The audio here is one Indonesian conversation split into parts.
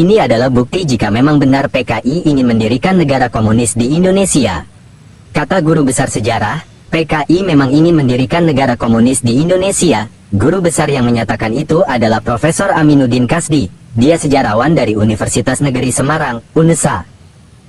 Ini adalah bukti jika memang benar PKI ingin mendirikan negara komunis di Indonesia. Kata guru besar sejarah, PKI memang ingin mendirikan negara komunis di Indonesia. Guru besar yang menyatakan itu adalah Profesor Aminuddin Kasdi. Dia sejarawan dari Universitas Negeri Semarang, UNESA.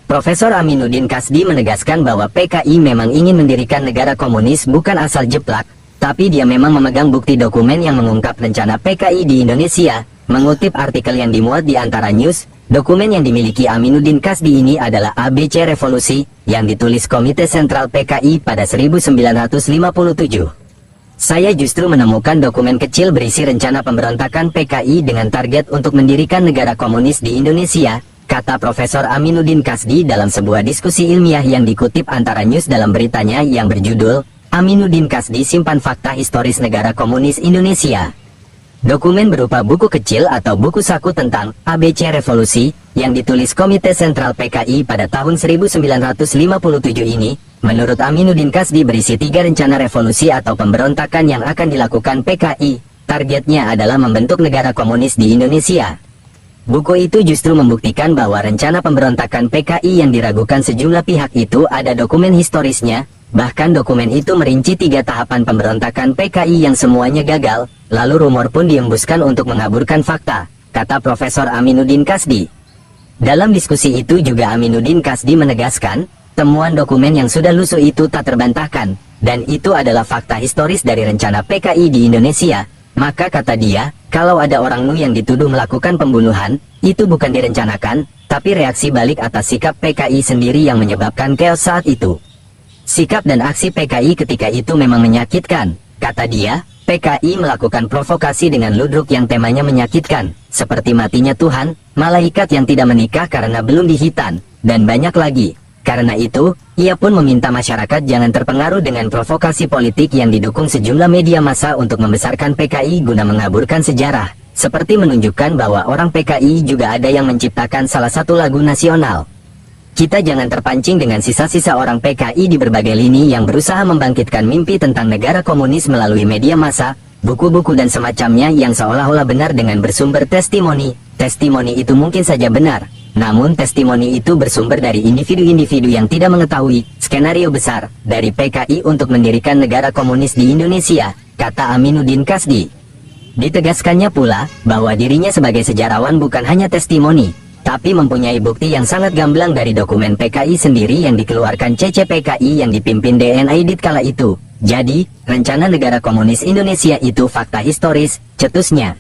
Profesor Aminuddin Kasdi menegaskan bahwa PKI memang ingin mendirikan negara komunis bukan asal jeplak, tapi dia memang memegang bukti dokumen yang mengungkap rencana PKI di Indonesia. Mengutip artikel yang dimuat di Antara News, dokumen yang dimiliki Aminuddin Kasdi ini adalah ABC Revolusi, yang ditulis Komite Sentral PKI pada 1957. Saya justru menemukan dokumen kecil berisi rencana pemberontakan PKI dengan target untuk mendirikan negara komunis di Indonesia, kata Profesor Aminuddin Kasdi dalam sebuah diskusi ilmiah yang dikutip Antara News dalam beritanya yang berjudul, Aminuddin Kasdi Simpan Fakta Historis Negara Komunis Indonesia. Dokumen berupa buku kecil atau buku saku tentang ABC Revolusi, yang ditulis Komite Sentral PKI pada tahun 1957 ini, menurut Aminuddin Kasdi berisi 3 rencana revolusi atau pemberontakan yang akan dilakukan PKI. Targetnya adalah membentuk negara komunis di Indonesia. Buku itu justru membuktikan bahwa rencana pemberontakan PKI yang diragukan sejumlah pihak itu ada dokumen historisnya. Bahkan dokumen itu merinci 3 tahapan pemberontakan PKI yang semuanya gagal, lalu rumor pun diembuskan untuk mengaburkan fakta, kata Profesor Aminuddin Kasdi. Dalam diskusi itu juga Aminuddin Kasdi menegaskan, temuan dokumen yang sudah lusuh itu tak terbantahkan, dan itu adalah fakta historis dari rencana PKI di Indonesia. Maka kata dia, kalau ada orang Nu yang dituduh melakukan pembunuhan, itu bukan direncanakan, tapi reaksi balik atas sikap PKI sendiri yang menyebabkan chaos saat itu. Sikap dan aksi PKI ketika itu memang menyakitkan, kata dia. PKI melakukan provokasi dengan ludruk yang temanya menyakitkan, seperti matinya Tuhan, malaikat yang tidak menikah karena belum dihitan, dan banyak lagi. Karena itu, ia pun meminta masyarakat jangan terpengaruh dengan provokasi politik yang didukung sejumlah media massa untuk membesarkan PKI guna mengaburkan sejarah, seperti menunjukkan bahwa orang PKI juga ada yang menciptakan salah satu lagu nasional. Kita jangan terpancing dengan sisa-sisa orang PKI di berbagai lini yang berusaha membangkitkan mimpi tentang negara komunis melalui media massa, buku-buku dan semacamnya yang seolah-olah benar dengan bersumber testimoni. Testimoni itu mungkin saja benar, namun testimoni itu bersumber dari individu-individu yang tidak mengetahui skenario besar dari PKI untuk mendirikan negara komunis di Indonesia, kata Aminuddin Kasdi. Ditegaskannya pula bahwa dirinya sebagai sejarawan bukan hanya testimoni, tapi mempunyai bukti yang sangat gamblang dari dokumen PKI sendiri yang dikeluarkan CCPKI yang dipimpin DN Aidit kala itu. Jadi, rencana negara komunis Indonesia itu fakta historis, cetusnya.